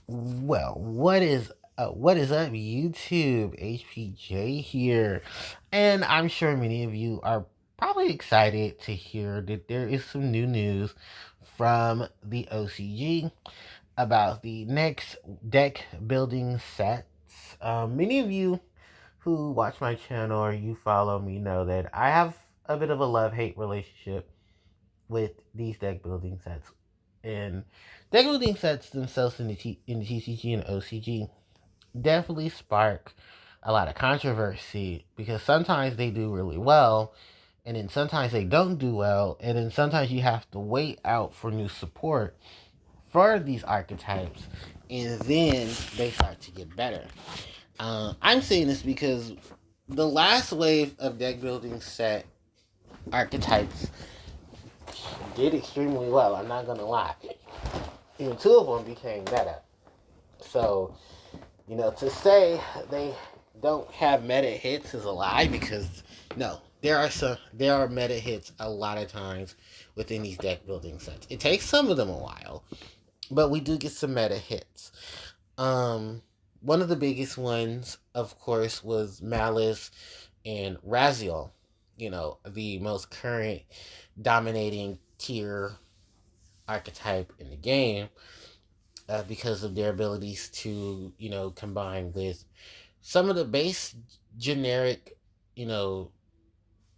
Well, what is up, YouTube? HPJ here, and I'm sure many of you are probably excited to hear that there is some new news from the OCG about the next deck building sets. Many of you who watch my channel or you follow me know that I have a bit of a love-hate relationship with these deck building sets. And deck building sets themselves in the TCG and OCG definitely spark a lot of controversy because sometimes they do really well, and then sometimes they don't do well, and then sometimes you have to wait out for new support for these archetypes, and then they start to get better. I'm saying this because the last wave of deck building set archetypes did extremely well. I'm not gonna lie. And two of them became meta. So, to say they don't have meta hits is a lie because no, there are meta hits a lot of times within these deck building sets. It takes some of them a while, but we do get some meta hits. Um One of the biggest ones, of course, was Malice and Raziel, the most current dominating tier archetype in the game, because of their abilities to, combine with some of the base generic, you know,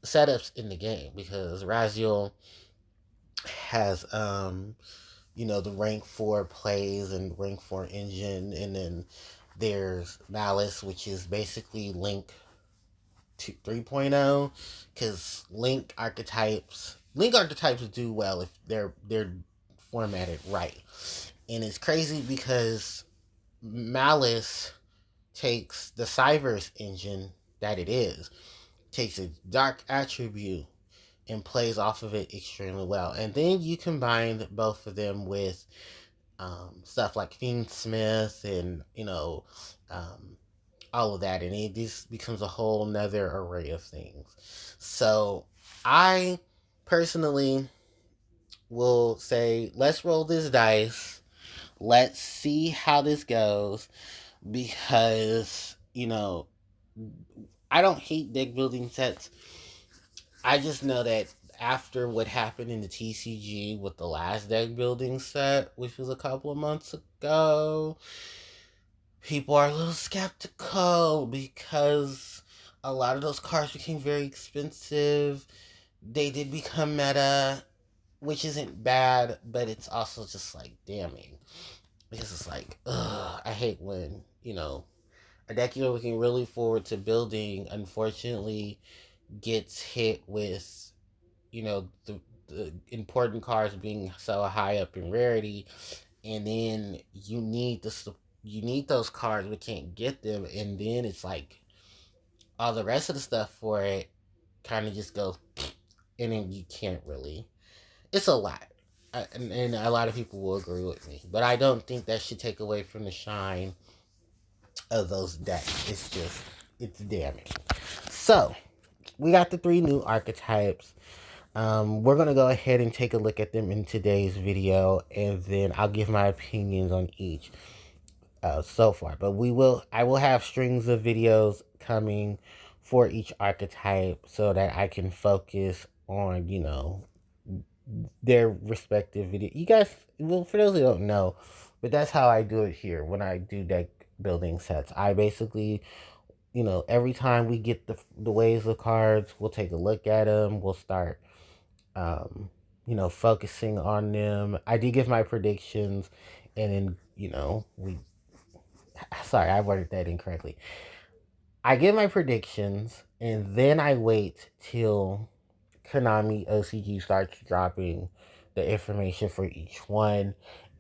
setups in the game. Because Raziel has, the rank 4 plays and rank 4 engine, and then there's Malice, which is basically Link 3.0, because Link archetypes do well if they're formatted right. And it's crazy because Malice takes the Cyverse engine that it is, takes a dark attribute and plays off of it extremely well. And then you combine both of them with stuff like Fiend Smith and, um, all of that, and it just becomes a whole nother array of things. So I personally will say, let's roll this dice. Let's see how this goes, because I don't hate deck building sets. I just know that after what happened in the TCG with the last deck building set, which was a couple of months ago, people are a little skeptical because a lot of those cards became very expensive. They did become meta, which isn't bad, but it's also just like damning. Because it's like, ugh, I hate when, a deck you're looking really forward to building, unfortunately, gets hit with, the important cards being so high up in rarity, and then you need those cards but can't get them, and then it's like all the rest of the stuff for it kind of just goes, and then you can't really. It's a lot. And a lot of people will agree with me, but I don't think that should take away from the shine of those decks. It's damning. So we got the three new archetypes. We're gonna go ahead and take a look at them in today's video, and then I'll give my opinions on each so far. But I will have strings of videos coming for each archetype so that I can focus on, their respective video. You guys, well, for those who don't know, but that's how I do it here when I do deck building sets. I basically, every time we get the waves of cards, we'll take a look at them. We'll start, focusing on them. I did give my predictions, and then, we. Sorry, I worded that incorrectly. I give my predictions, and then I wait till Konami OCG starts dropping the information for each one.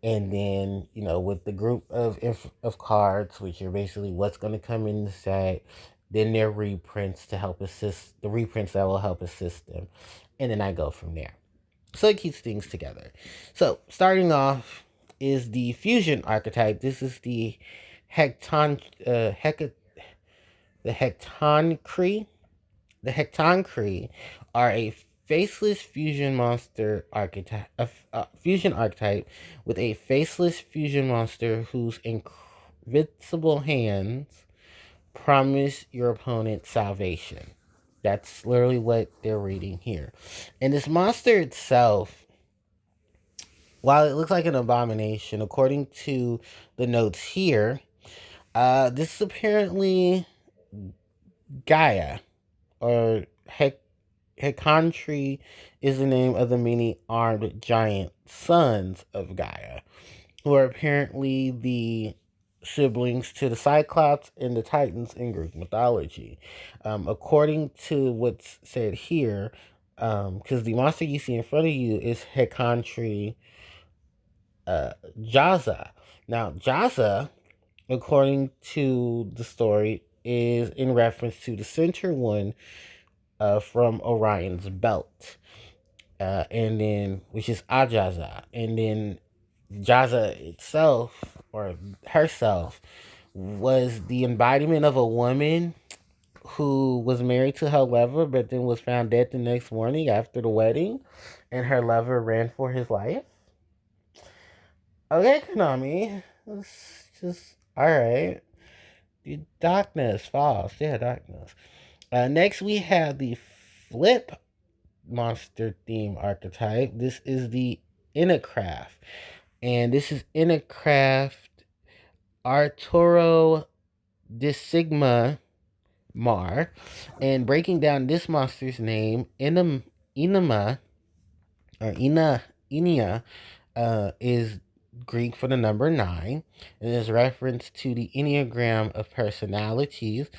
And then, with the group of cards, which are basically what's going to come in the set, then their reprints to help assist, the reprints that will help assist them. And then I go from there. So it keeps things together. So starting off is the fusion archetype. This is the Hecton, the Hecatoncheire. The Hecatoncheire are a faceless fusion monster archetype, fusion archetype with a faceless fusion monster whose invincible hands promise your opponent salvation. That's literally what they're reading here. And this monster itself, while it looks like an abomination, according to the notes here, this is apparently Gaia, or Hecatoncheire is the name of the many armed giant sons of Gaia, who are apparently the siblings to the Cyclops and the Titans in Greek mythology. According to what's said here, because the monster you see in front of you is Hecatoncheire Jaza. Now, Jaza, according to the story, is in reference to the center one from Orion's belt, and then which is Ajaza, and then Jaza itself or herself was the embodiment of a woman who was married to her lover, but then was found dead the next morning after the wedding, and her lover ran for his life. Okay, Konami, it's just all right. The darkness falls. Yeah, darkness. Next, we have the flip monster theme archetype. This is the Enneacraft. And this is Enneacraft Arturo de Sigma Mar. And breaking down this monster's name, Enema, or Enia, is Greek for the number 9. And is reference to the Enneagram of personalities.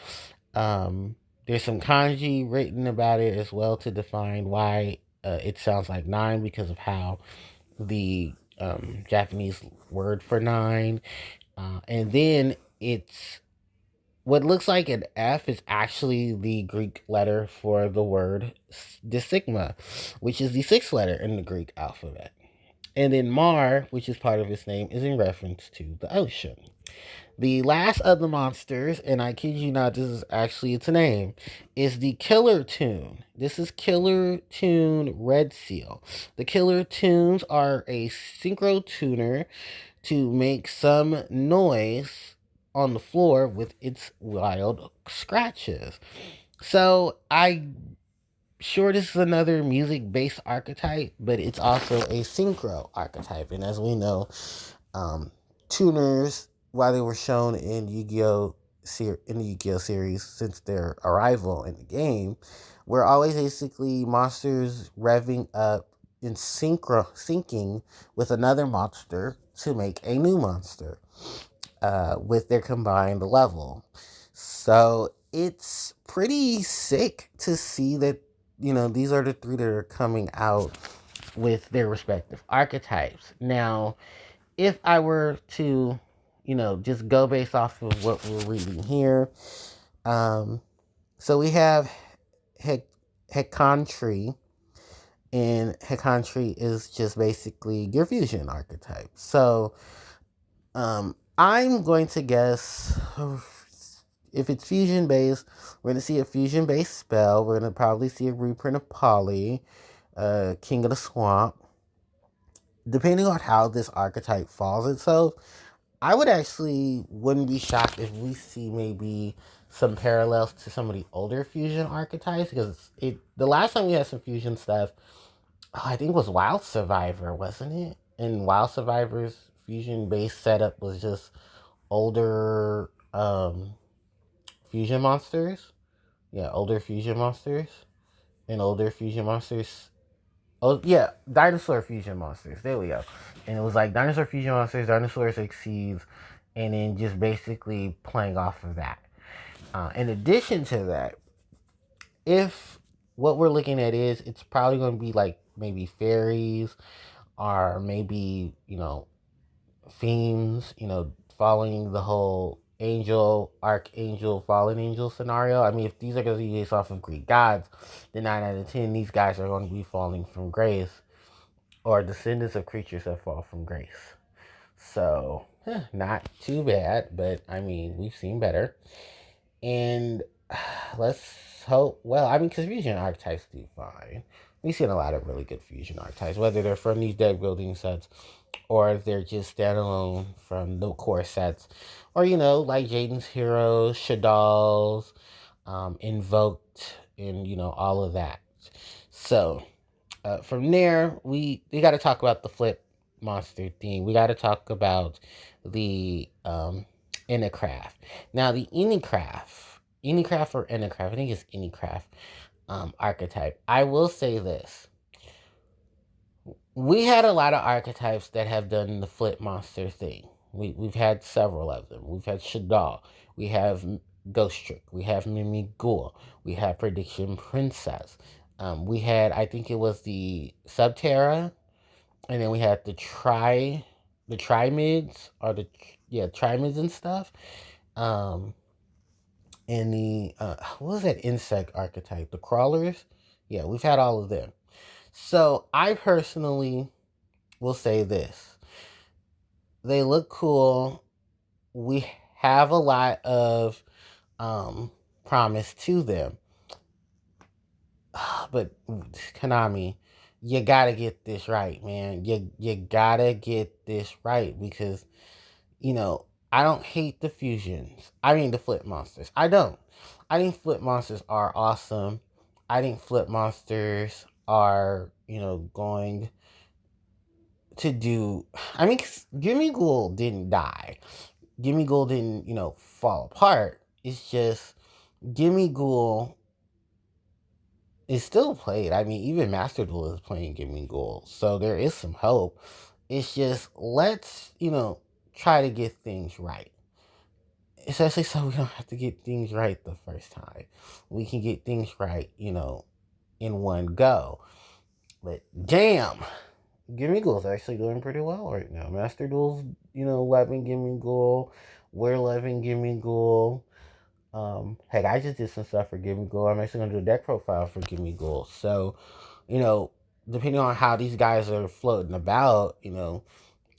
There's some kanji written about it as well to define why it sounds like 9 because of how the Japanese word for 9. And then it's what looks like an F is actually the Greek letter for the word the sigma, which is the 6th letter in the Greek alphabet. And then Mar, which is part of its name, is in reference to the ocean. The last of the monsters, and I kid you not, this is actually its name, is the Killertune. This is Killertune Red Seal. The Killertunes are a synchro tuner to make some noise on the floor with its wild scratches. So sure this is another music-based archetype, but it's also a synchro archetype. And as we know, tuners, while they were shown in Yu-Gi-Oh! In the Yu-Gi-Oh! Series since their arrival in the game, were always basically monsters revving up in syncing with another monster to make a new monster with their combined level. So it's pretty sick to see that, these are the 3 that are coming out with their respective archetypes. Now, if I were to, just go based off of what we're reading here, so we have Hecatoncheire, and Hecatoncheire is just basically your fusion archetype. So, I'm going to guess if it's fusion based, we're going to see a fusion based spell. We're going to probably see a reprint of Polly, King of the Swamp. Depending on how this archetype falls itself, I wouldn't be shocked if we see maybe some parallels to some of the older fusion archetypes, because the last time we had some fusion stuff, I think it was Wild Survivor, wasn't it? And Wild Survivor's fusion based setup was just older fusion monsters. Yeah, older fusion monsters. And older fusion monsters. Oh, yeah, dinosaur fusion monsters. There we go. And it was like dinosaur fusion monsters, dinosaurs exceeds, and then just basically playing off of that. In addition to that, if what we're looking at is, it's probably going to be like maybe fairies or maybe, fiends, following the whole angel, archangel, fallen angel scenario. I mean, if these are going to be based off of Greek gods, then 9 out of 10, these guys are going to be falling from grace or descendants of creatures that fall from grace. So, not too bad, but I mean, we've seen better. And let's hope, well, I mean, because fusion archetypes do fine. we've seen a lot of really good fusion archetypes, whether they're from these deck building sets or they're just standalone from the core sets, or like Jaden's Heroes, Shadal's, Invoked, and all of that. So from there, we got to talk about the flip monster theme. We got to talk about the Enneacraft. Now, the Enneacraft or Enneacraft, I think it's Enneacraft archetype. I will say this. We had a lot of archetypes that have done the flip monster thing. We've had several of them. We've had Shadal. We have Ghost Trick. We have Mimi Ghoul. We have Prediction Princess. We had, I think it was the Subterra, and then we had the Trimids, or Trimids and stuff. Um, and the what was that insect archetype? The Crawlers. Yeah, we've had all of them. So I personally will say this: they look cool. We have a lot of promise to them. But Konami, you gotta get this right, man. You gotta get this right, because you know I don't hate the fusions. I mean the flip monsters. I don't. I think flip monsters are awesome. I think flip monsters are going to do. I mean, 'cause Gimme Ghoul didn't die. Gimme Ghoul didn't fall apart. It's just Gimme Ghoul is still played. I mean, even Master Duel is playing Gimme Ghoul. So there is some hope. It's just, let's, try to get things right. Especially so we don't have to get things right the first time. We can get things right, in one go. But damn, Gimme Ghoul's actually doing pretty well right now. Master Duel's, loving Gimme Ghoul. We're loving Gimme Ghoul. Heck, I just did some stuff for Gimme Ghoul. I'm actually gonna do a deck profile for Gimme Ghoul. So, you know, depending on how these guys are floating about,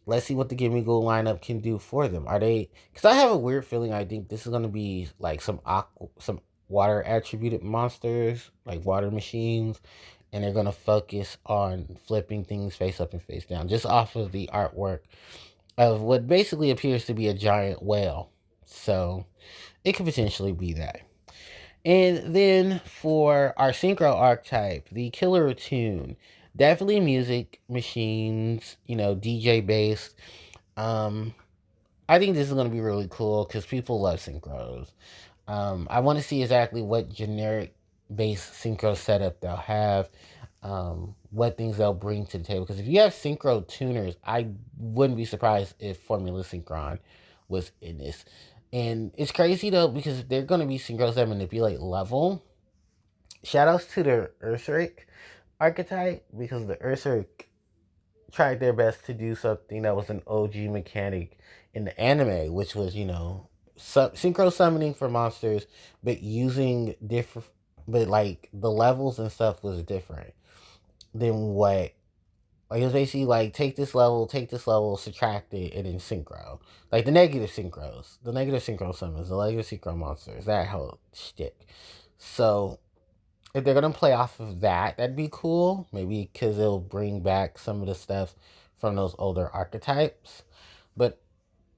let's see what the Gimme Ghoul lineup can do for them. Are they? Because I have a weird feeling. I think this is gonna be like some water attributed monsters, like water machines, and they're gonna focus on flipping things face up and face down, just off of the artwork of what basically appears to be a giant whale. So it could potentially be that. And then for our synchro archetype, the Killertune, definitely music machines, DJ based. Um, I think this is gonna be really cool because people love synchros. I want to see exactly what generic based synchro setup they'll have, what things they'll bring to the table. Because if you have synchro tuners, I wouldn't be surprised if Formula Synchron was in this. And it's crazy though, because they're going to be synchros that manipulate level. Shoutouts to the Ursarik archetype, because the Ursarik tried their best to do something that was an OG mechanic in the anime, which was, synchro summoning for monsters, but using different, but like the levels and stuff was different than what. Like, it was basically like, take this level, subtract it, and then synchro. Like the negative synchro summons, the negative synchro monsters, that whole shtick. So if they're gonna play off of that, that'd be cool. Maybe because it'll bring back some of the stuff from those older archetypes. But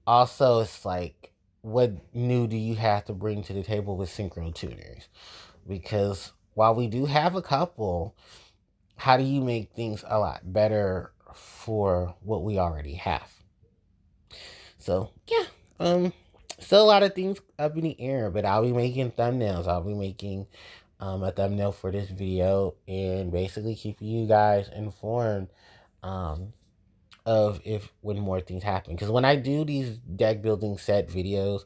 also, it's like, what new do you have to bring to the table with synchro tuners? Because while we do have a couple, how do you make things a lot better for what we already have? So yeah, still a lot of things up in the air, but I'll be making thumbnails. I'll be making a thumbnail for this video and basically keeping you guys informed um, of if when more things happen. Because when I do these deck building set videos,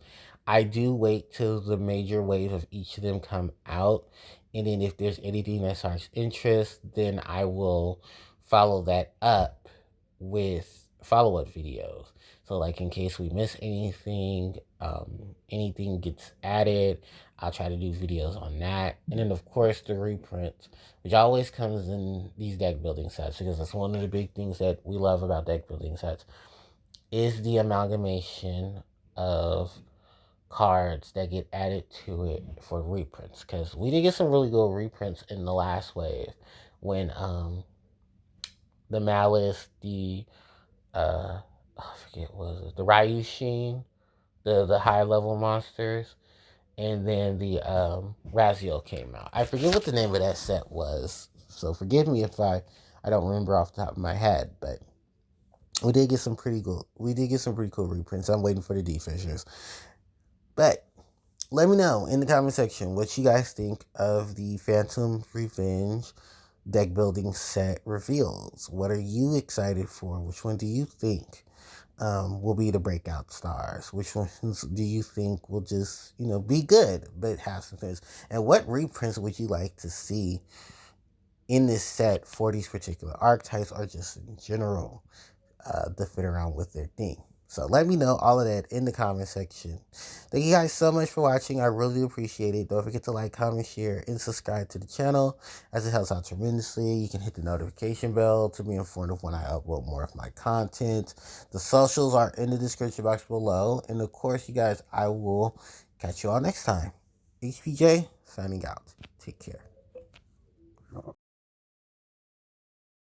I do wait till the major wave of each of them come out, and then if there's anything that sparks interest, then I will follow that up with follow-up videos. So like, in case we miss anything, anything gets added, I'll try to do videos on that. And then of course the reprints, which always comes in these deck building sets, because that's one of the big things that we love about deck building sets, is the amalgamation of cards that get added to it for reprints. Because we did get some really good reprints in the last wave. when the Malice, I forget what was it, the Ryushin, the high level monsters, and then the Razio came out. I forget what the name of that set was, so forgive me if I don't remember off the top of my head, but we did get some pretty cool. We did get some pretty cool reprints. I'm waiting for the D-Fishers. But let me know in the comment section what you guys think of the Phantom Revenge deck building set reveals. What are you excited for? Which one do you think will be the breakout stars? Which ones do you think will just, be good but have some things? And what reprints would you like to see in this set for these particular archetypes or just in general to fit around with their theme? So let me know all of that in the comment section. Thank you guys so much for watching. I really appreciate it. Don't forget to like, comment, share, and subscribe to the channel as it helps out tremendously. You can hit the notification bell to be informed of when I upload more of my content. The socials are in the description box below. And of course, you guys, I will catch you all next time. HPJ signing out. Take care.